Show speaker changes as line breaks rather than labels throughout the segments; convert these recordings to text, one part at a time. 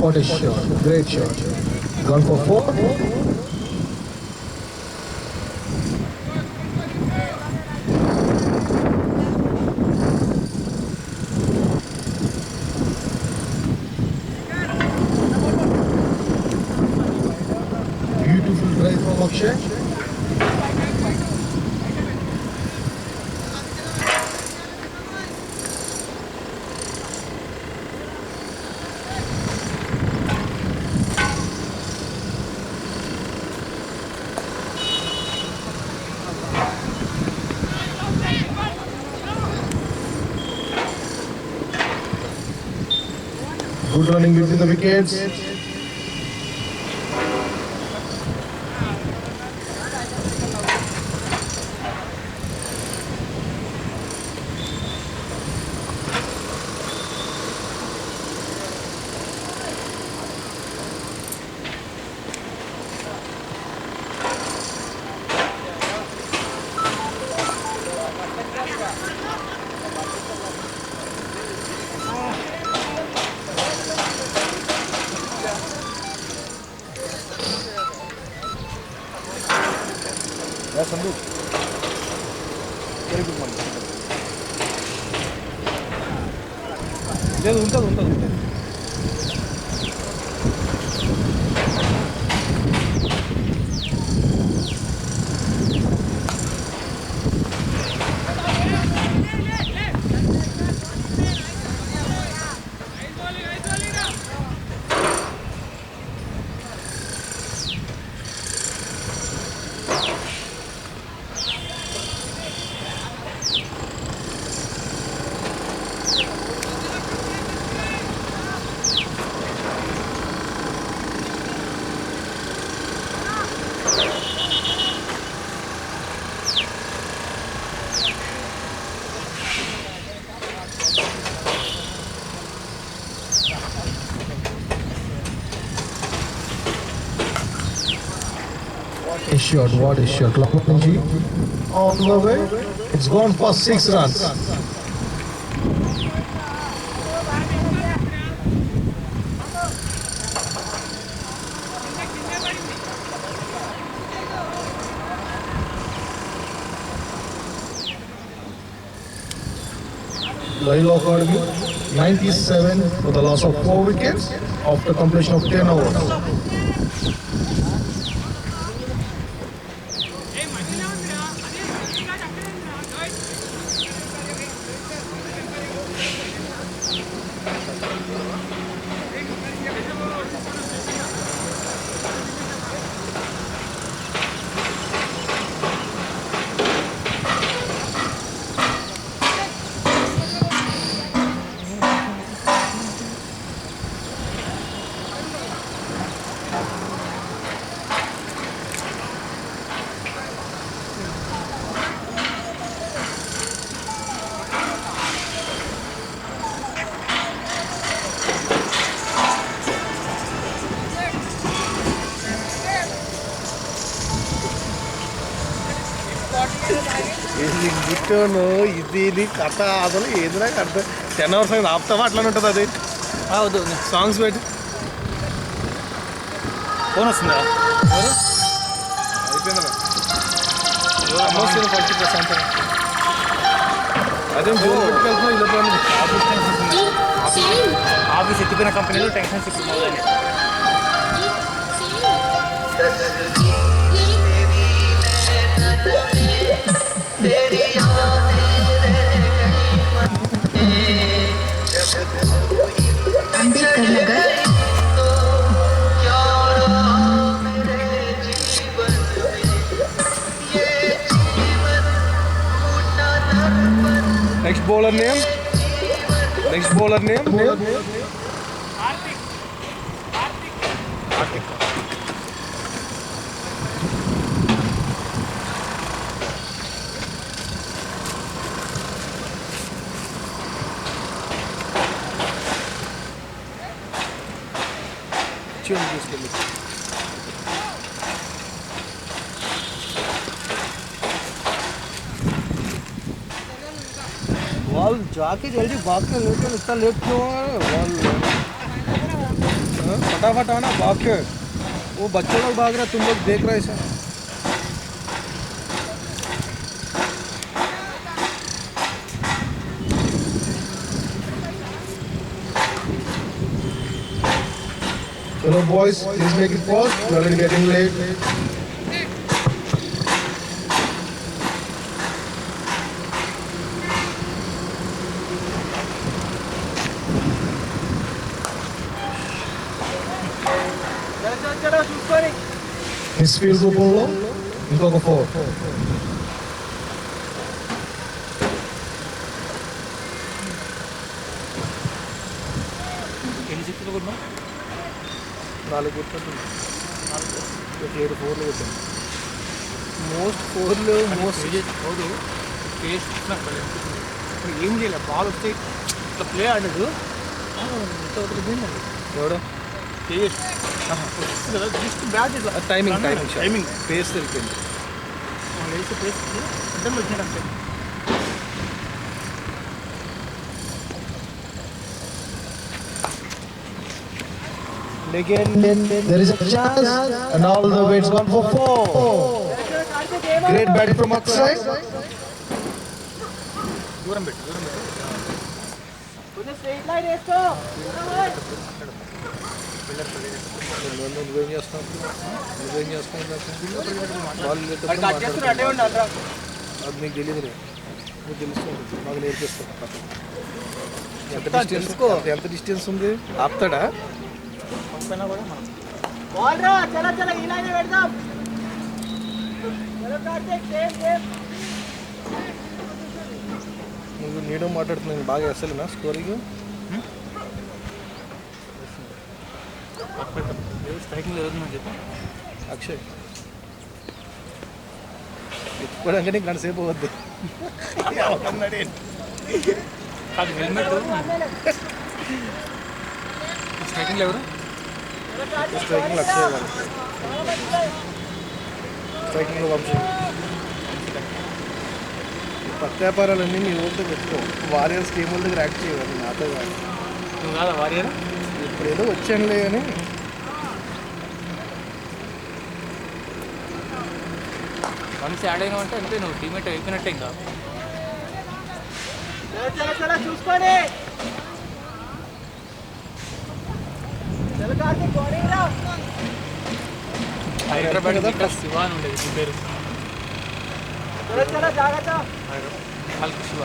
What a shot. Great shot. Gone for four. Beautiful drive from Akshay. Good running between the wickets.
లేదు ఉంటుంది ఉంటుంది ఉంటుంది
A shot, what a shot. Lakmanji on the way. It's gone for 6 runs. Laila Academy 97 for the loss of 4 wickets after completion of 10 overs.
ఇది గిట్టను ఇది కథ అసలు ఏదినా కథ 10 hours అయింది ఆపుతావా అట్లానే ఉంటుంది అది
హౌదు
సాంగ్స్ పెట్టి
ఫోన్ వస్తుందా
ఎవరు అయిపోయిందా ఆల్మోస్ట్ 40% అదే జోన్ పెట్టుకెళ్తున్నావు ఇలా
ఆఫీస్ ఎత్తిపోయిన కంపెనీలో టెన్షన్స్ ఇప్పుడు మొదలైనవి
Ambedkar Nagar
next bowler name Karthik చూడండి తీసుకెళ్ళి
వాళ్ళు జాకీ జల్దీ బాగా లేట్ ఇస్తా లేట్ వాళ్ళు
फटाफट आना भाग के। वो बच्चे लोग भाग रहे, तुम लोग देख रहे ऐसा।
Hello boys, please make it fast. We are already getting late. Miss field goal ball, ఇంకొక 4.
ఎన్ని సిక్స్లు కొట్టినా
4 కొట్టినట్టుంది. 7 4లు కొట్టాను. మోస్ట్ 4లు మోస్ట్
హౌదు కేస్ ఏం చేయలేదు. బాల్ వస్తే ఇట్లా ప్లే ఆడదు
ఎవడో
కేఎస్ కదా జస్ట్ బ్యాట్ ఇట్లా
టైమింగ్ పేస్ సరిపోయింది.
వేసి పేస్ అడ్డం వచ్చినాడు అంతే.
Again,
There is a chance and all the way it's gone for 4. Great batting from Akshay.
దూరం పెట్టు
నువ్వేం చేస్తావు? అది నీకు తెలియదులే, నీకు తెలుస్తుంది, మాకు నేర్పిస్తాను. ఎంత డిస్టెన్స్ ఉంది? ఆపుతాడా?
పంపైనా కూడా మనం
నువ్వు నీడో మాట్లాడుతున్నాను బాగా అసలునా స్కోరింగ్
స్ట్రైకింగ్ జరుగుతుందని చెప్పి
అక్షయ్ ఎత్తుకోవడానికి నీకు గంట సేపు అవద్దు.
అది హెల్మెట్ స్ట్రైకింగ్ ఎవరు
స్ట్రైకింగ్ అక్షయ్ గారు, స్ట్రైకింగ్లో వంశీ. ప్రత్యాపారాలన్నీ మీ ఊరితో పెట్టుకో. వారియర్స్ టీం వాళ్ళ దగ్గర యాక్ట్ చేయాలి, నాతో కాదు.
నువ్వు కాదా వారియర్?
ఇప్పుడు ఏదో వచ్చానులే అని.
వన్స్ యాడ్ అయినా అంటే అంటే నువ్వు టీమేట్ అయిపోయినట్టే ఇంకా. హైదరాబాద్ ఇంకా శివ అని ఉండేది మీ పేరు. హల్క్ శివ.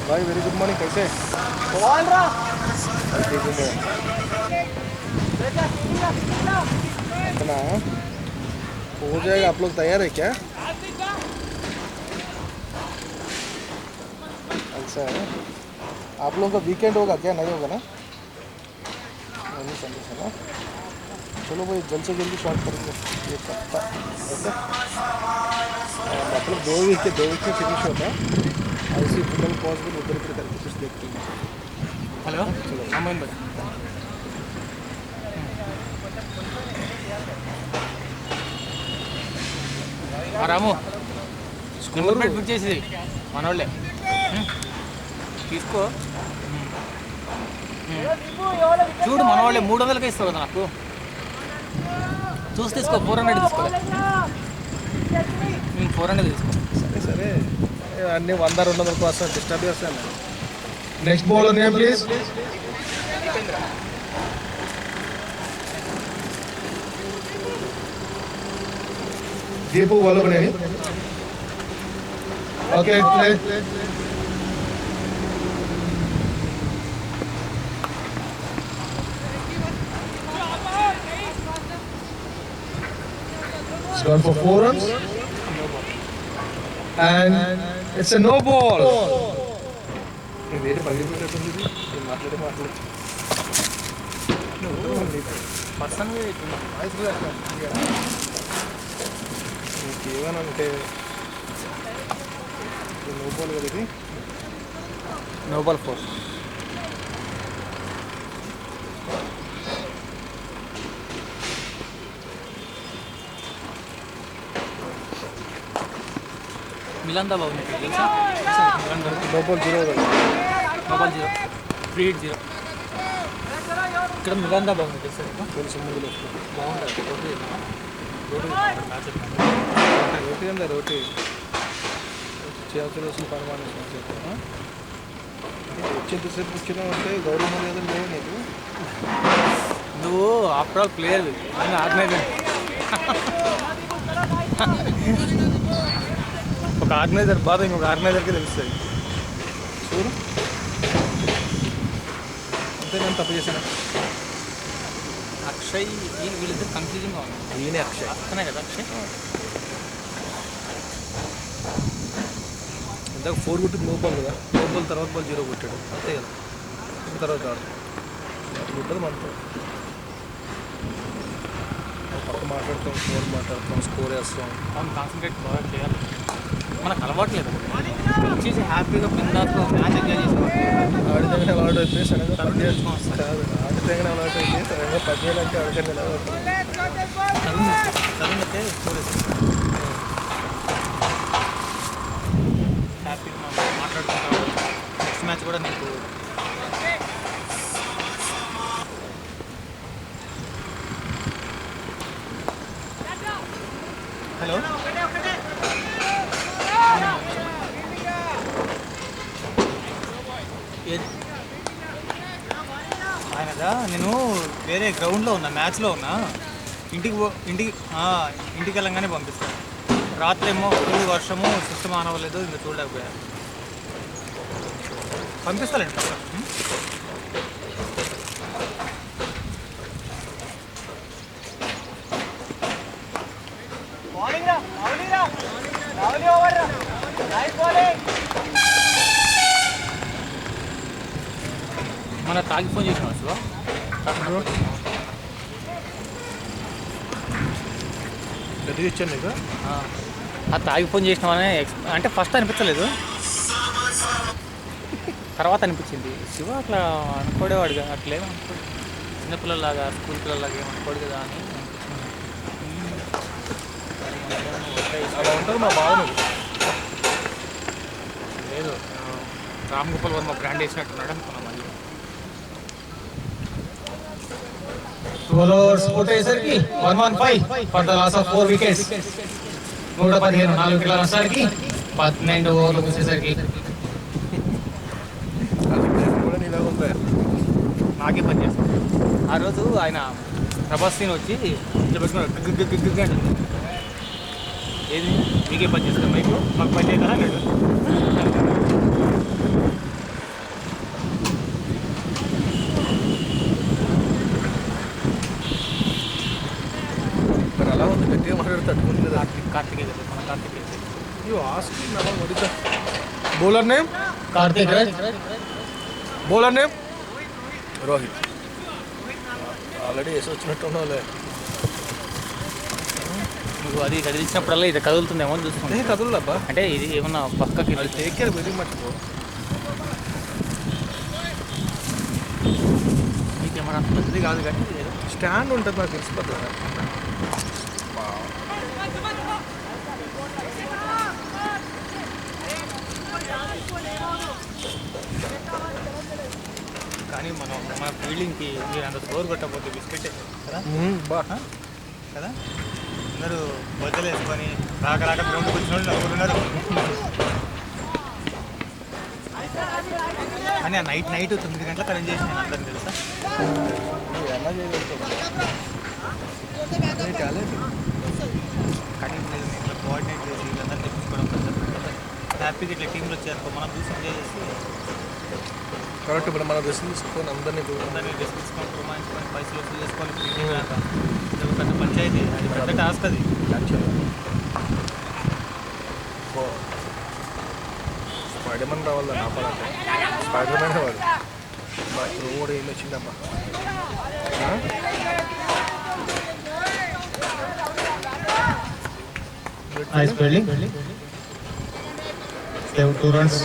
भाई वेरी गुड मॉर्निंग, कैसे इतना हो जाएगा? आप लोग तैयार है क्या? अच्छा है, आप लोगों का वीकेंड होगा क्या? नहीं होगा ना? नहीं समझ ना। चलो भाई जल्द से जल्दी शॉट करेंगे ये पक्का। ऐसे मतलब 2 वीक में फिनिश होता है। ऐसी फुटबॉल पॉसिबल उधर इधर करके कुछ देखते हैं।
హలో అమ్మాయిని బట్టి రాము నెంబర్ ప్లేట్ బుక్ చేసేది మనోళ్ళే తీసుకో. చూడు మనవాళ్ళే 300కే ఇస్తావు కదా నాకు. చూసి తీసుకో, 400 తీసుకోవాలి. 400 తీసుకో.
సరే సరే, అన్నీ 100-200 కోసం డిస్టర్బ్ చేస్తాను.
Next bowler name please. Deepu Vallabhaneni. Okay, play. It's gone for 4 runs. And it's a no ball.
వేరే పగిలిపోయినట్టుంది ఇది. మాట్లాడే
పర్సన్గా
నీకేమనంటే నోబాల్ కదా ఇది.
Nobel four. మిలాందా బాగుంది తెలుసా? మిలాందా
లోపల 0 కదా.
Mobile 0 free hit 0. ఇక్కడ మిలాందా బాగుంది తెలుసా నీకు?
తెలుసు ముందులో
బాగుంటుంది రోటీ మ్యాచ్
రోటీ ఉందా రోటీ చేతులు వస్తుంది పరమాణం వచ్చేంతసేపు కూర్చున్నా అంటే గౌరవ మర్యాదలు లేవు నీకు.
నువ్వు ఆఫ్టర్ ఆల్ ప్లేయర్ నేను ఆర్గనైజర్. ఒక ఆర్గనైజర్ బాధ ఇంకొక ఆర్గనైజర్కి తెలుస్తుంది.
చూడు అంతే నేను తప్పు చేశాను.
అక్షయ్ వీళ్ళిద్దరు కన్ఫ్యూజింగ్గా ఉంది.
ఈయనే అక్షయ్
అక్కనే కదా అక్షయ్.
ఇందాక 4 కొట్టి లోపల కదా, లోపల తర్వాత బాల్ 0 కొట్టాడు అంతే కదా. తర్వాత కాదు అట్లా ఉంటుంది మనతో. పక్క మాట్లాడతాం, ఫోన్ మాట్లాడతాం, స్కోర్ వేస్తాం.
మనం కాన్సన్ట్రేట్ బాగా చేయాలి. మనకు అలవాట్లేదు వచ్చేసి హ్యాపీగా బిందాస్గా మ్యాచ్ ఎంజాయ్ చేసేవాళ్ళు.
ఆడితే అలవాటు అయితే సడన్గా 10 కాదు, ఆడితే అలవాటు అయితే సడన్గా 10 అంటే ఆడితే
చదివితే స్కోర్ హ్యాపీగా మనం మాట్లాడుకుంటాం. నెక్స్ట్ మ్యాచ్ కూడా నీకు హలో ఆయనదా నేను వేరే గ్రౌండ్లో ఉన్నా, మ్యాచ్లో ఉన్నా. ఇంటికి వెళ్ళంగానే పంపిస్తాను. రాత్రి ఏమో ఫుల్ వర్షము, సిస్టమ్ ఆన్ అవ్వలేదు, ఇంకా చూడలేకపోయా. పంపిస్తానండి. మన తాగి ఫోన్ చేసిన శివ
గట్టిగా ఇచ్చాను నీకు.
ఆ తాగి ఫోన్ చేసినామని అంటే ఫస్ట్ అనిపించలేదు, తర్వాత అనిపించింది. శివ అట్లా అనుకోడేవాడుగా, అట్లేమో అనుకోడు. చిన్నపిల్లలాగా స్కూల్ పిల్లలాగా ఏమనుకోడు కదా అని
అలా ఉంటారు మా బావ.
లేదు రామ్ గోపాల్ వర్మ బ్రాండ్ వేసినట్టున్నాడు అనుకున్నాం. మళ్ళీ
కొట్టేసరికి 115 for the loss of 4 wickets. 115 4 వికెట్ల నష్టానికి 12 ఓవర్లు ముగిసేసరికి
కూడా నీలాగా ఉంటాయి.
నాకే పని చేస్తాను. ఆ రోజు ఆయన ప్రభాస్ సీన్ వచ్చి ఇట్లా పెట్టుకున్నాడు. ఏది మీకే పని చేస్తాను, మీకు మాకు పని చేయదా లేదు.
మరి అలా ఉంది, గట్టిగా మాట్లాడతాడు కదా.
కార్తికేయ మన Karthikeya.
You asked me now what is the bowler name?
Karthik Raj.
Bowler name? Rohit. Already వేసి వచ్చినట్టున్నావులే.
నువ్వు అది కదిలించినప్పుడల్లా ఇది కదులుతుందేమో అని చూసుకుంటే
కదులుబ్బా.
అంటే ఇది ఏమన్నా పక్కకి
take care very much bro.
ఈ కెమెరా అంత పెద్దది కాదు కానీ
స్టాండ్ ఉంటుంది నాకు తెలిసిపోతుంది.
కానీ మన ఫీల్డింగ్కి మీరు అంత స్కోర్ కొట్టకపోతే బిస్కెట్ కదా
బా
కదా. అందరూ బొజ్జలు వేసుకొని రాక గ్రౌండ్కి వచ్చిన వాళ్ళు అనుకుంటున్నారు. కానీ ఆ నైట్ 9 గంటలకు అరేంజ్ చేసి నేను అందరిని తెలుసా.
ఎలా చేయగలుగుతావు? టాలెంట్.
కానీ నేను ఇట్లా కోఆర్డినేట్ చేసి వీళ్ళందరూ తెప్పించుకోవడం కొంచెం హ్యాపీగా ఇట్లా టీంలో వచ్చారు మనం చూసి ఎంజాయ్ చేసి
కాబట్టి ఇప్పుడు మన డ్రెస్సులు తీసుకొని అందరినీ
డ్రెస్ తీసుకొని పురమాయించుకొని పైసలు వసూలు చేసుకోవాలి. ఫీల్డింగ్ దాకా ఇది ఒక పెద్ద పంచాయతీ, అది పెద్ద టాస్క్. అది
స్పైడర్మన్ రావాల నాపాలంటే స్పైడర్మన్ వాడు రోడ్ ఏమి వచ్చిందమ్మా.
Nice fielding. Save 2 runs.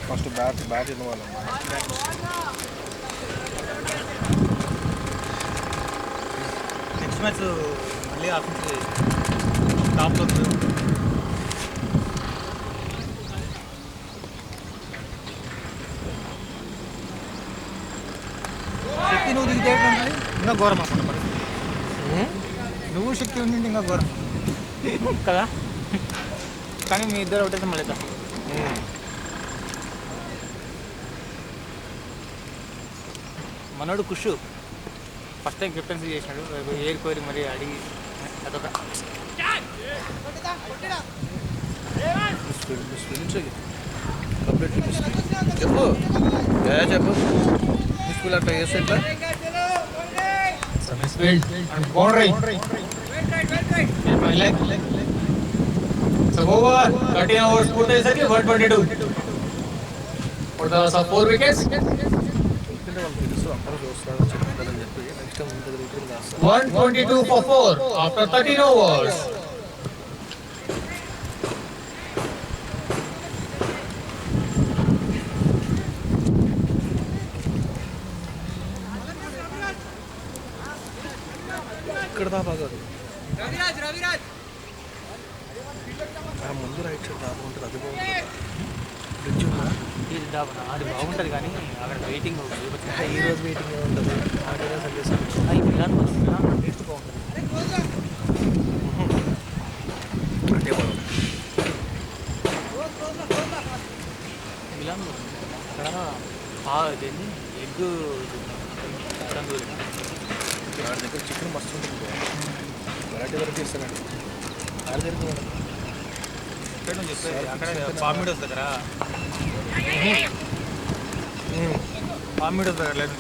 First bat complete ఇవ్వాలమ్మా.
నెక్స్ట్ మ్యాచ్ మళ్ళీ ఆఫీస్ టాప్లో శక్తి నువ్వు దిగితే ఇంకా ఘోరం అన్నమాట పరిస్థితి. నువ్వు శక్తి ఉంది ఇంకా ఘోరం కదా. కానీ మీ ఇద్దరు ఒకటే మళ్ళీ మనోడు కుషు ఫస్ట్ టైం కెప్టెన్సీ చేసినాడు, ఏరుకోరి మరి అడిగి అదొక
కంప్లీట్ చెప్పు చెప్పు మిస్ఫీల్ అట్లా చేస్తే ఎట్లా?
Misfield and boundary. My leg. So over 13 overs పూర్తి అయ్యేసరికి 122. For the loss of 4 wickets.
ఎందుకంటే వాళ్ళు తెలుసు అందరూ చూస్తారని చెప్తారని చెప్పి నెక్స్ట్ టైం ముందు రిటర్న్ చేస్తారు.
122 for 4 after 13 overs.
ఇక్కడ దాకా కాదు ముందు రైట్ సైడ్ దాకా ఉంటుంది, అది బాగుంటుంది. బ్రిడ్జ్ ఉందా?
ఇది డాబా అది బాగుంటుంది కానీ అక్కడ వెయిటింగ్
ఈ రోజు వెయిటింగ్ ఉంటుంది. ఆటోనే సందేశం
మిలాన్ టేస్ట్ బాగుంటుంది.
అంటే బాగుంటుంది.
మిలాన్ అక్కడ ఇదేంటి ఎగ్ తందూరి
వాడి దగ్గర చికెన్ మస్తు ఉంటుంది. వెరైటీ వెరైటీ ఇస్తానండి. ఆడ దగ్గర
ఇక్కడ నుంచి చెప్పేది అక్కడ పామిడోస్ దగ్గర పామిడోస్ దగ్గర లేదు